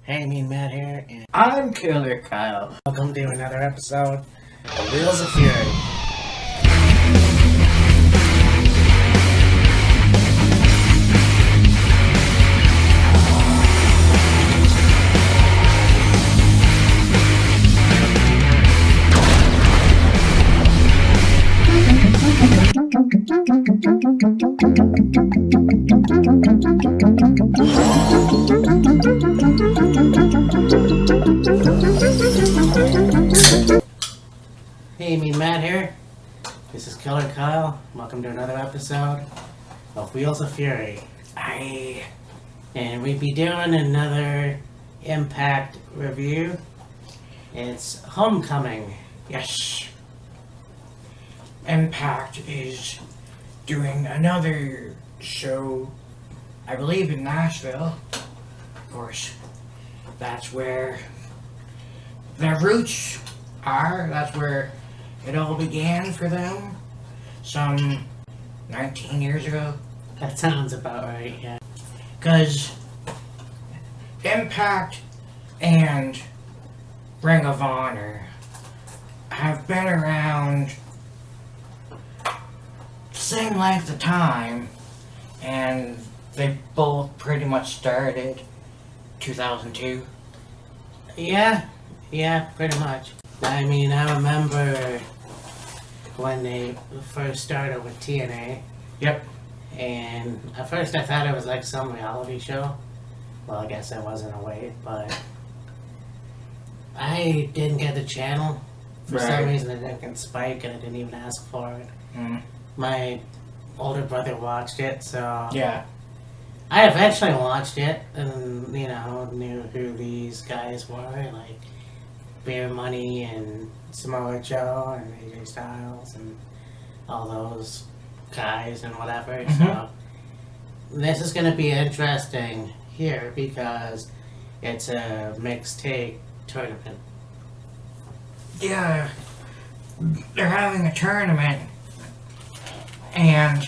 Hey, me and Matt here, and I'm Killer Kyle. Welcome to another episode of Wheels of Fury. Hey, me and Matt here. This is Killer Kyle. Welcome to another episode of Wheels of Fury. And we'd be doing another Impact review. It's Homecoming. Yes. Impact is doing another show, I believe in Nashville. Of course, that's where their roots are. That's where it all began for them. Some 19 years ago. That sounds about right, yeah. Because Impact and Ring of Honor have been around same length of time, and they both pretty much started 2002. Yeah, pretty much. I mean, I remember when they first started with TNA. Yep. And at first I thought it was like some reality show. Well, I guess it wasn't a way, but I didn't get the channel. For some reason, it didn't get Spike, and I didn't even ask for it. My older brother watched it, so Yeah. I eventually watched it, and knew who these guys were, like Beer Money and Samoa Joe and AJ Styles and all those guys and whatever. So this is going to be interesting here because it's a mixed take tournament. Yeah. They're having a tournament, and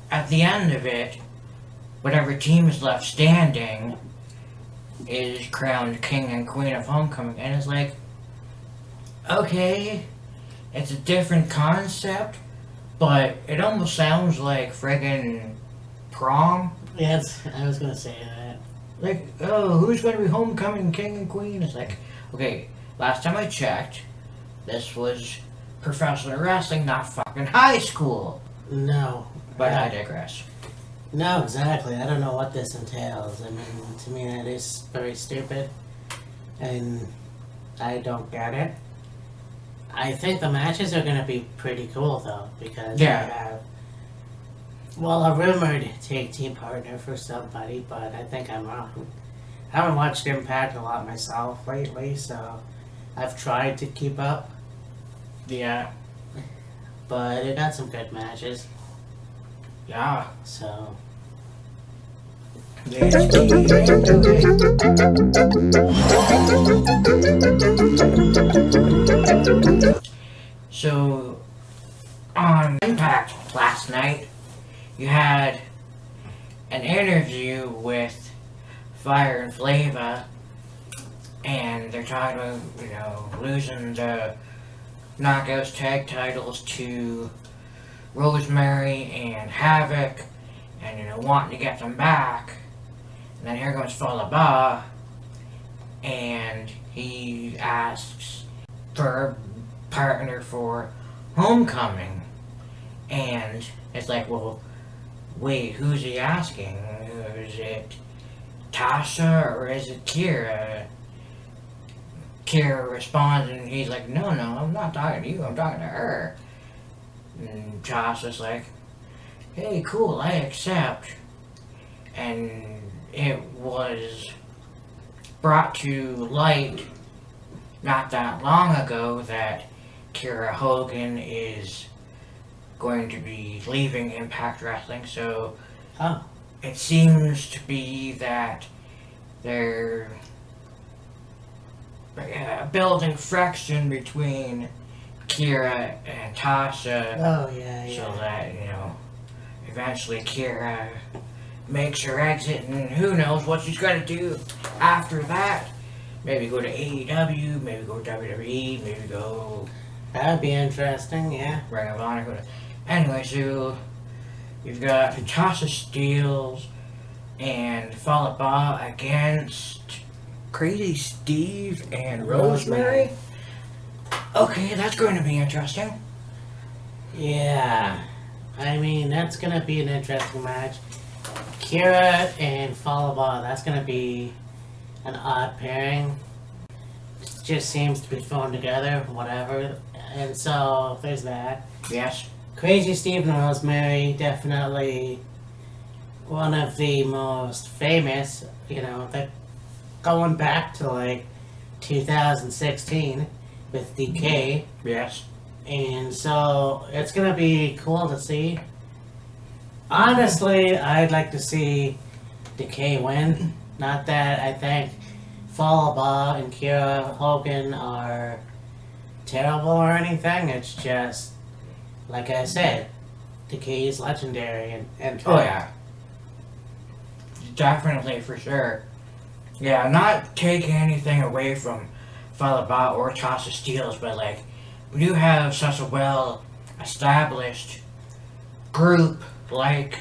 at the end of it, whatever team is left standing is crowned King and Queen of Homecoming. And it's like, okay, it's a different concept, but it almost sounds like friggin' prom. Yes, I was going to say that. Like, oh, who's going to be Homecoming King and Queen? It's like, okay, last time I checked, this was professional wrestling, not fucking high school. No. But I digress. No, exactly. I don't know what this entails. I mean, to me that is very stupid. And I don't get it. I think the matches are going to be pretty cool, though, because they have, well, a rumored tag team partner for somebody, but I think I'm wrong. I haven't watched Impact a lot myself lately, so I've tried to keep up. Yeah. But it got some good matches. Yeah. So So, on Impact last night, you had an interview with Fire and Flava, and they're talking about, losing the Knockouts tag titles to Rosemary and Havoc, and wanting to get them back. And then here comes Falaba, and he asks for a partner for Homecoming. And it's like, well, wait, who's he asking? Is it Tasha or is it Kira? Kira responds, and he's like, no, I'm not talking to you, I'm talking to her. And Tasha's like, hey, cool, I accept. And it was brought to light not that long ago that Kira Hogan is going to be leaving Impact Wrestling, so it seems to be that they're building friction between Kira and Tasha. Oh, yeah. So that, eventually Kira makes her exit, and who knows what she's gonna do after that. Maybe go to AEW, maybe go to WWE, maybe go That'd be interesting, yeah. Ring of Honor. Go to... Anyway, so you've got Tasha Steelz and Fallah Bahh against Crazy Steve and Rosemary. Okay, that's going to be interesting. Yeah. I mean, that's gonna be an interesting match. Kira and Fallah Bahh, that's gonna be an odd pairing. It just seems to be thrown together, whatever. And so, there's that. Yes. Crazy Steve and Rosemary, definitely one of the most famous, you know, they're going back to like 2016 with DK. Yes. And so it's gonna be cool to see. Honestly, I'd like to see Decay win. Not that I think Fallah Bahh and Kira Hogan are terrible or anything. It's just, like I said, Decay is legendary and Oh yeah. Definitely, for sure. Yeah, not taking anything away from Fallah Bahh or Tasha Steelz, but like, when you have such a well-established group like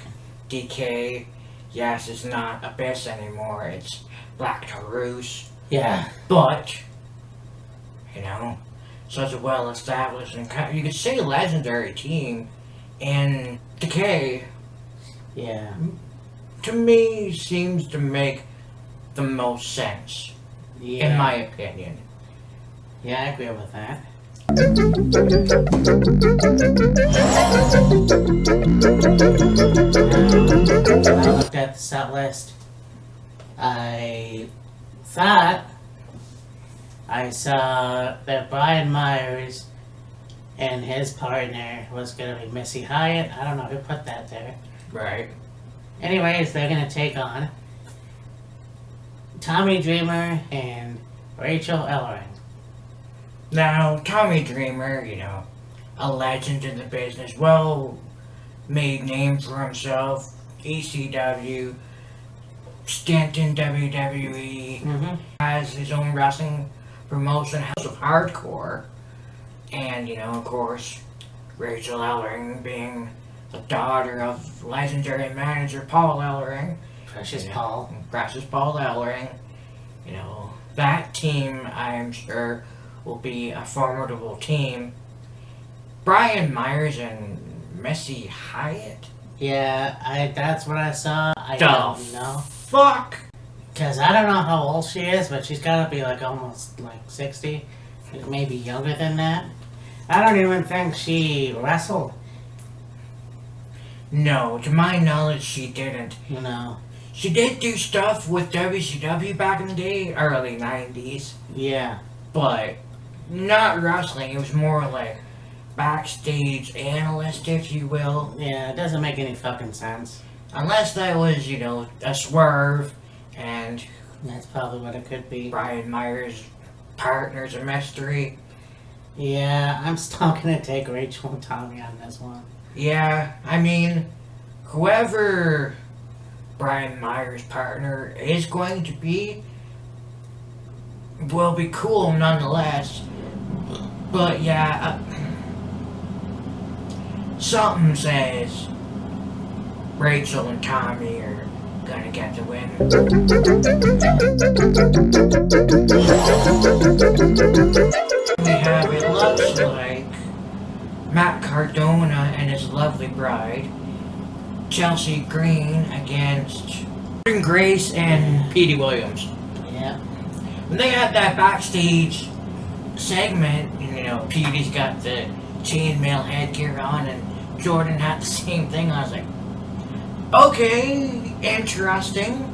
DK, yes, it's not Abyss anymore, it's Black Taurus, yeah. but, you know, such a well-established and you could say legendary team, and Decay, Yeah. to me, seems to make the most sense, Yeah. in my opinion. Yeah, I agree with that. I looked at the set list. I thought I saw that Brian Myers and his partner was going to be Missy Hyatt. I don't know who put that there. Right. Anyways, they're going to take on Tommy Dreamer and Rachel Ellering. Now, Tommy Dreamer, you know, a legend in the business, well made name for himself, ECW, stint in WWE, Mm-hmm. has his own wrestling promotion, House of Hardcore, and, you know, of course, Rachel Ellering being the daughter of legendary manager Paul Ellering. Precious You know, Paul. Precious Paul Ellering. You know, that team, I'm sure, will be a formidable team. Brian Myers and Messi Hyatt? Yeah, that's what I saw. I The don't know. Fuck! Because I don't know how old she is, but she's got to be like almost like 60. Maybe younger than that. I don't even think she wrestled. No, to my knowledge, she didn't. You know. She did do stuff with WCW back in the day, early 90s, Yeah. but not wrestling. It was more like backstage analyst, if you will. Yeah, it doesn't make any fucking sense. Unless that was, you know, a swerve and That's probably what it could be. Brian Myers' partner's a mystery. Yeah, I'm still gonna take Rachel and Tommy on this one. Yeah, I mean, whoever Brian Myers' partner is going to be will be cool nonetheless. But yeah, something says Rachel and Tommy are gonna get the win. We have, it looks like, Matt Cardona and his lovely bride, Chelsea Green, against Grace and Petey Williams. Yeah. When they had that backstage segment, you know, Petey's got the chainmail headgear on and Jordan had the same thing, I was like, okay, interesting.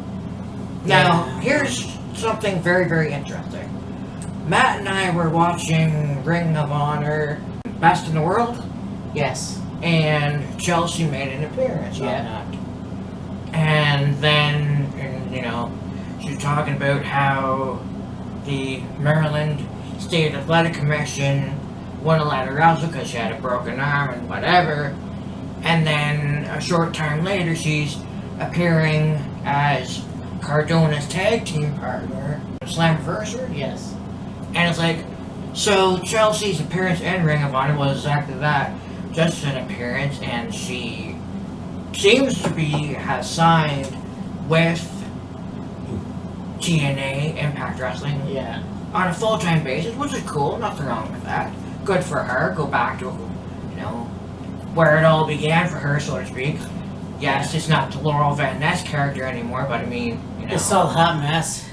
Now, Yeah. here's something very, very interesting. Matt and I were watching Ring of Honor, Best in the World, Yes. and Chelsea made an appearance on Yeah. that. And then, you know, she was talking about how the Maryland State Athletic Commission wouldn't let her out because she had a broken arm and whatever. And then a short time later, she's appearing as Cardona's tag team partner, Slammiversary. Yes. And it's like, so Chelsea's appearance in Ring of Honor was exactly that, just an appearance, and she seems to has signed with TNA, Impact Wrestling, Yeah. on a full-time basis, which is cool, nothing wrong with that. Good for her, go back to, where it all began for her, so to speak. Yes, it's not the Laurel Van Ness character anymore, but I mean, It's still a hot mess.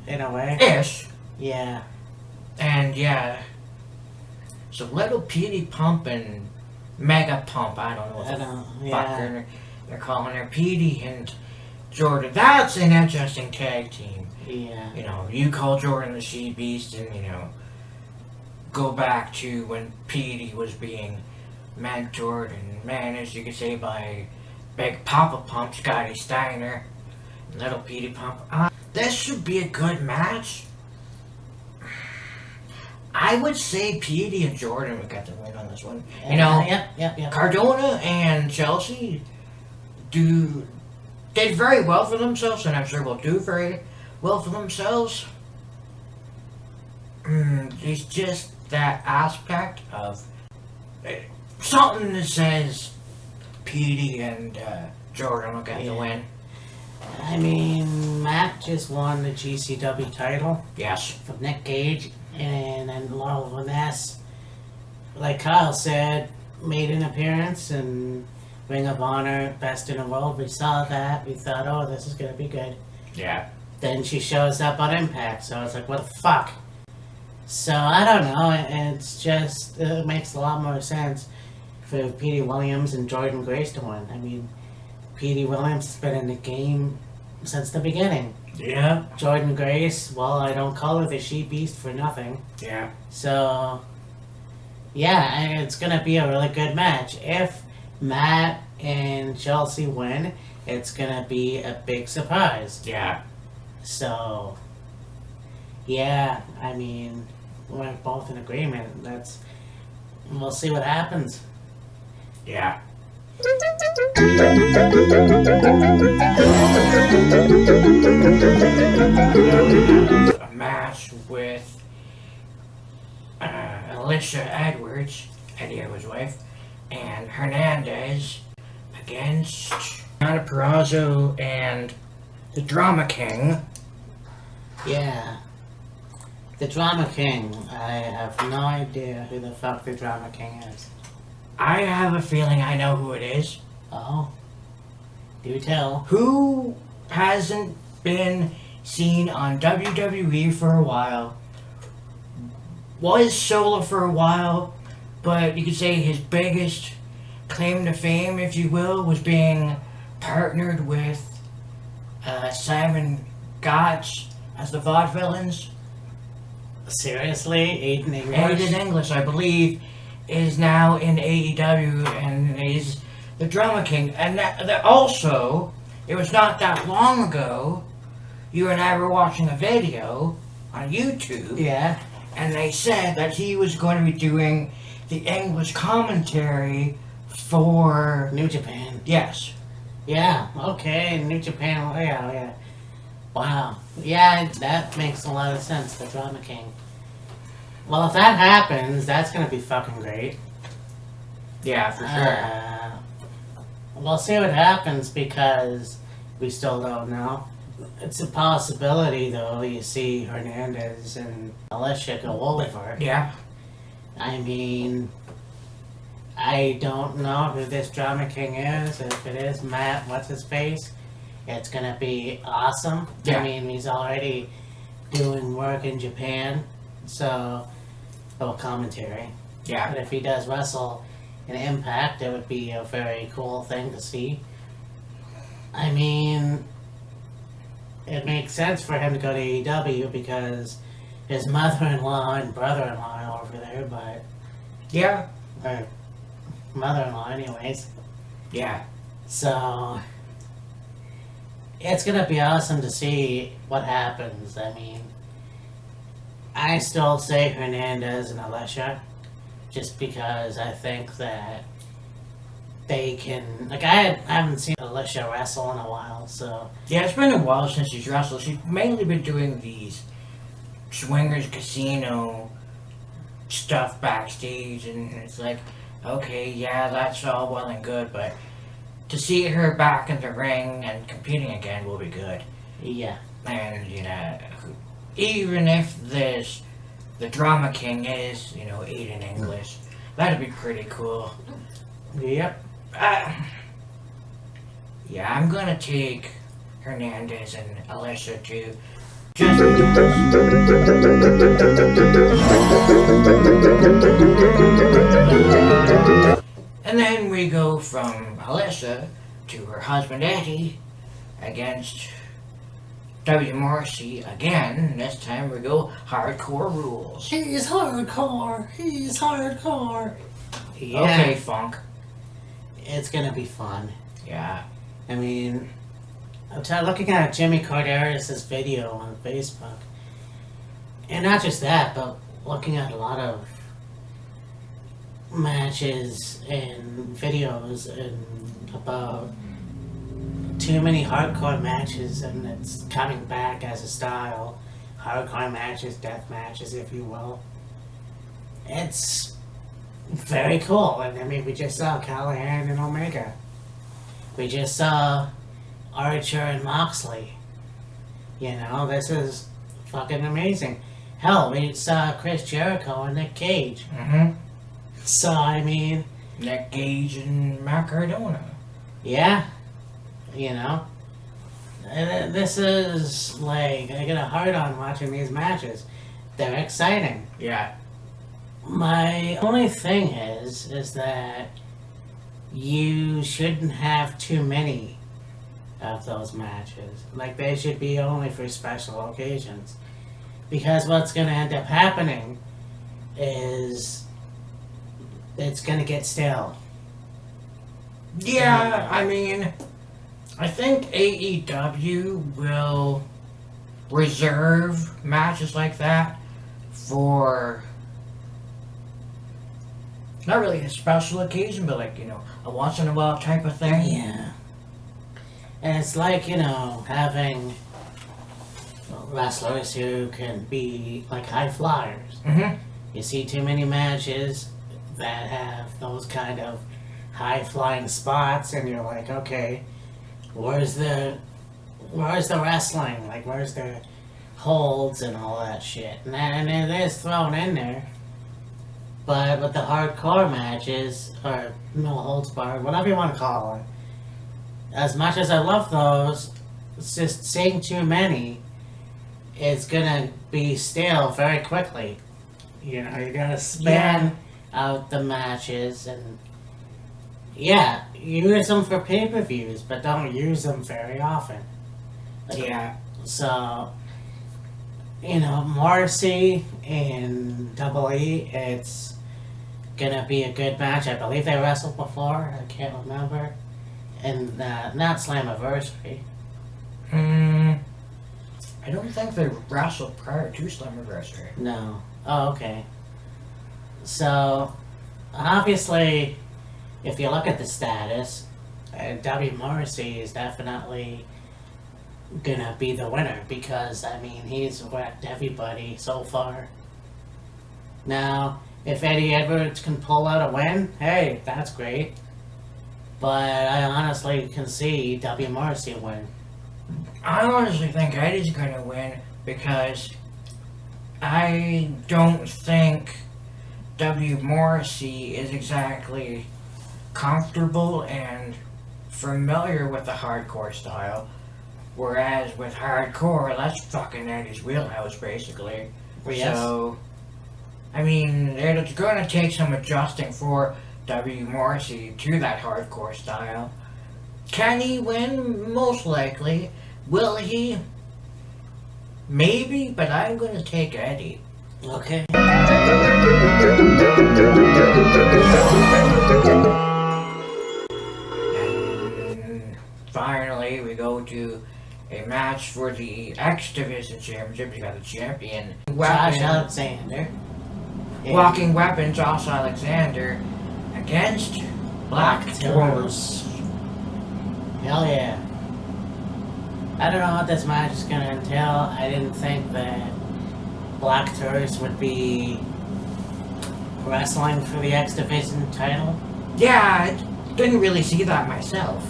In a way. Ish. Yeah. And yeah. So Little Petey Pump and Mega Pump, I don't know what the fuck they're calling her, Petey and Jordan. That's an interesting tag team. Yeah. You call Jordan the She Beast and, go back to when Petey was being mentored and managed, you could say, by Big Papa Pump, Scotty Steiner, and Little Petey Pump. This should be a good match. I would say Petey and Jordan would get the win on this one. Yep. Cardona and Chelsea did very well for themselves, and I'm sure will do very well for themselves. It's just that aspect of something that says Petey and Jordan will get the win. I mean, Matt just won the GCW title. Yes. From Nick Gage, and then Laurel Van Ness, like Kyle said, made an appearance in Ring of Honor, Best in the World. We saw that. We thought, oh, this is going to be good. Yeah. Then she shows up on Impact, so it's like, what the fuck? So, I don't know. It's just, it makes a lot more sense for Petey Williams and Jordan Grace to win. I mean, Petey Williams has been in the game since the beginning. Yeah. Jordan Grace, well, I don't call her the She Beast for nothing. Yeah. So, yeah, it's going to be a really good match. If Matt and Chelsea win, it's going to be a big surprise. Yeah. So, yeah, I mean, we're both in agreement. We'll see what happens. Yeah. A match with Alicia Edwards, Eddie Edwards' wife, and Hernandez against Ana Purrazzo and the Drama King. Yeah. The Drama King. I have no idea who the fuck the Drama King is. I have a feeling I know who it is. Oh. Do tell. Who hasn't been seen on WWE for a while? Was solo for a while, but you could say his biggest claim to fame, if you will, was being partnered with Simon Gotch as the Vaudevillains. Seriously? Aiden English? Aiden English, I believe, is now in AEW and is the Drama King. And that also, it was not that long ago, you and I were watching a video on YouTube. Yeah. And they said that he was going to be doing the English commentary for New Japan. Yes. Yeah, okay, New Japan, yeah. Wow. Yeah, that makes a lot of sense, the Drama King. Well, if that happens, that's gonna be fucking great. Yeah, for sure. We'll see what happens because we still don't know. It's a possibility, though, you see Hernandez and Alicia go over. Yeah. I mean, I don't know who this Drama King is. If it is Matt, what's his face? It's gonna be awesome. Yeah. I mean, he's already doing work in Japan, so commentary. Yeah. But if he does wrestle in Impact, it would be a very cool thing to see. I mean, it makes sense for him to go to AEW because his mother-in-law and brother-in-law are over there, but Yeah. or mother-in-law anyways. Yeah. So it's gonna be awesome to see what happens. I mean, I still say Hernandez and Alicia, just because I think that they can, like, I haven't seen Alicia wrestle in a while, so. Yeah, it's been a while since she's wrestled. She's mainly been doing these swingers casino stuff backstage, and it's like, okay, yeah, that's all well and good, but to see her back in the ring and competing again will be good. Yeah. And, you know, even if the Drama King is, you know, Aiden English, that'd be pretty cool. Yep. Yeah, I'm gonna take Hernandez and Alicia too. And then we go from Alicia to her husband Eddie against W. Morrissey again. This time we go hardcore rules. He's hardcore. He's hardcore. Yeah. Okay, Funk. It's gonna be fun. Yeah. I mean, I'm looking at Jimmy Corderas' video on Facebook. And not just that, but looking at a lot of matches and videos and about too many hardcore matches, and it's coming back as a style. Hardcore matches, death matches, if you will. It's very cool. And I mean, we just saw Callahan and Omega. We just saw Archer and Moxley. You know, this is fucking amazing. Hell, we saw Chris Jericho and Nick Cage. Mm-hmm. So, I mean... Nick Cage and Matt Cardona. Yeah. You know? This is, like, I get a hard on watching these matches. They're exciting. Yeah. My only thing is that you shouldn't have too many of those matches. Like, they should be only for special occasions. Because what's going to end up happening is it's going to get stale. Yeah, I mean, I think AEW will reserve matches like that for not really a special occasion, but like, you know, a once in a while type of thing. Yeah. And it's like, you know, having wrestlers who can be like high flyers. Mm-hmm. You see too many matches that have those kind of high flying spots, and you're like, okay, where's the wrestling? Like, where's the holds and all that shit? And it is thrown in there. But with the hardcore matches, or no holds barred, whatever you want to call it, as much as I love those, it's just seeing too many is gonna be stale very quickly. You know, you gotta span out the matches, and yeah, use them for pay-per-views, but don't use them very often. Yeah. So, you know, Morrissey and Double E, it's gonna be a good match. I believe they wrestled before, I can't remember. And not Slammiversary. I don't think they wrestled prior to Slammiversary. No. Oh, okay. So, obviously, if you look at the status, W. Morrissey is definitely gonna be the winner because, I mean, he's wrecked everybody so far. Now, if Eddie Edwards can pull out a win, hey, that's great. But I honestly can see W. Morrissey win. I honestly think Eddie's gonna win because I don't think W. Morrissey is exactly comfortable and familiar with the hardcore style. Whereas with hardcore, that's fucking Eddie's wheelhouse, basically. Yes. So, I mean, it's gonna take some adjusting for W. Morrissey to that hardcore style. Can he win? Most likely. Will he? Maybe, but I'm gonna take Eddie. Okay. And finally, we go to a match for the Activision Championship. You got the champion, Josh Alexander. Walking Weapon, Josh Alexander, against Black Taurus. Hell yeah. I don't know what this match is gonna entail. I didn't think that Black Taurus would be wrestling for the X Division title. Yeah, I didn't really see that myself.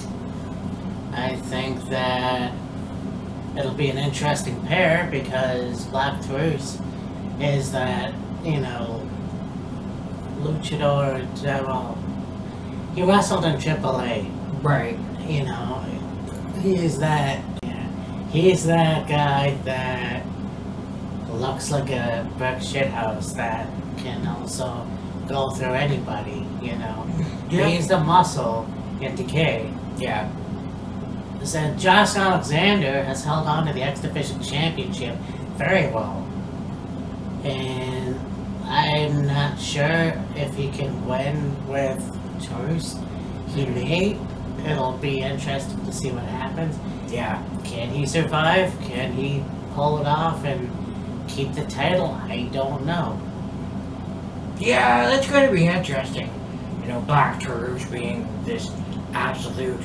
I think that it'll be an interesting pair because Black Taurus is that, luchador. Well, he wrestled in AAA. Right. He's that guy that looks like a brick shithouse that can also go through anybody, Yeah. He's the muscle in Decay. Yeah. So Josh Alexander has held on to the X Division Championship very well. And I'm not sure if he can win with Taurus. He may. It'll be interesting to see what happens. Yeah. Can he survive? Can he pull it off and keep the title? I don't know. Yeah, that's going to be interesting. Black Taurus being this absolute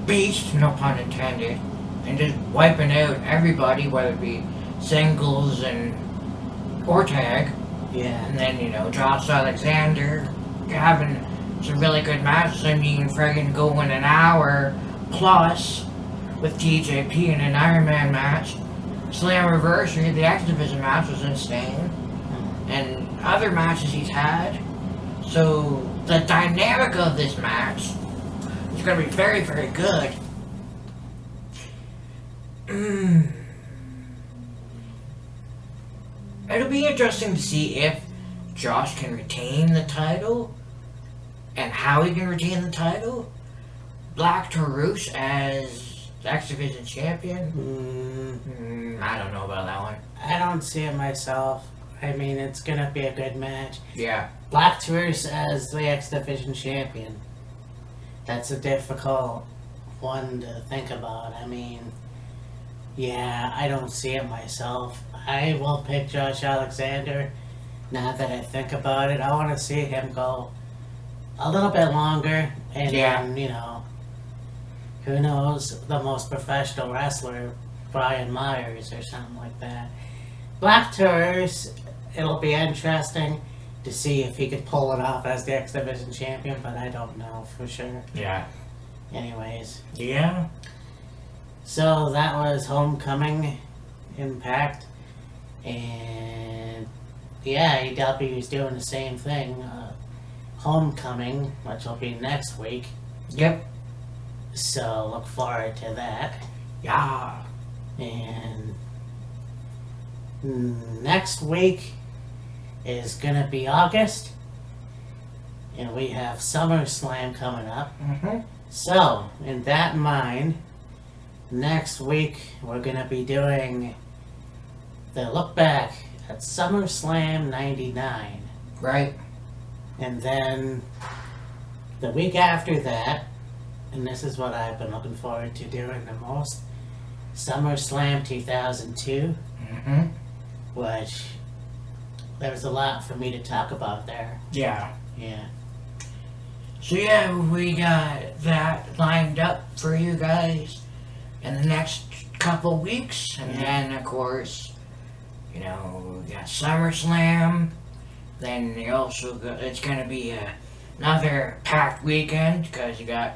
beast, no pun intended, and just wiping out everybody, whether it be singles or tag. Yeah. And then, Josh Alexander having some really good matches. I mean, friggin' going an hour plus with TJP in an Iron Man match. Slammiversary, the X Division match was insane. And other matches he's had. So, the dynamic of this match is going to be very, very good. It'll be interesting to see if Josh can retain the title and how he can retain the title. Black Taurus as X Division champion. I don't know about that one. I don't see it myself. I mean, it's gonna be a good match. Yeah. Black Taurus as the X Division champion. That's a difficult one to think about. I mean, yeah, I don't see it myself. I will pick Josh Alexander. Now that I think about it, I want to see him go a little bit longer. And then, who knows, the most professional wrestler, Brian Myers or something like that. Black Taurus, it'll be interesting to see if he could pull it off as the X Division champion, but I don't know for sure. Yeah. Anyways. Yeah. So that was Homecoming Impact. And yeah, AEW is doing the same thing. Homecoming, which will be next week. Yep. So look forward to that. Yeah. And next week is gonna be August, and we have SummerSlam coming up. So, in that mind, next week we're gonna be doing the look back at SummerSlam '99. Right. And then the week after that, and this is what I've been looking forward to doing the most, SummerSlam 2002. Which there was a lot for me to talk about there. Yeah. Yeah. So yeah, we got that lined up for you guys in the next couple weeks. And then, of course, we got SummerSlam. Then you also it's going to be another packed weekend because you got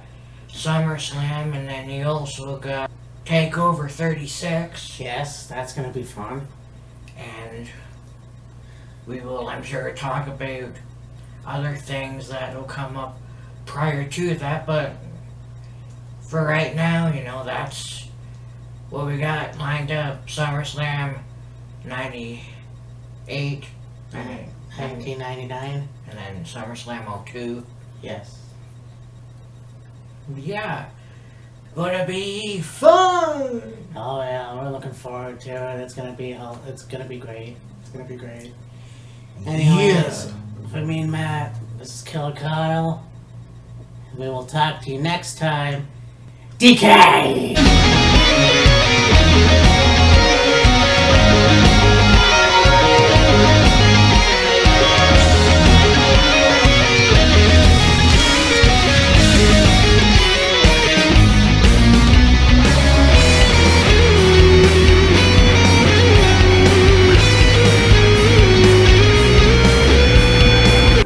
SummerSlam, and then you also got TakeOver 36. Yes, that's going to be fun. And we will, I'm sure, talk about other things that will come up prior to that, but for right now, that's what we got lined up. SummerSlam 98, 1999. and then SummerSlam 02. Yes. Yeah, gonna be fun. Oh yeah, we're looking forward to it. It's gonna be great. It's gonna be great. Anyways, for me and Matt, this is Killer Kyle. We will talk to you next time. DK!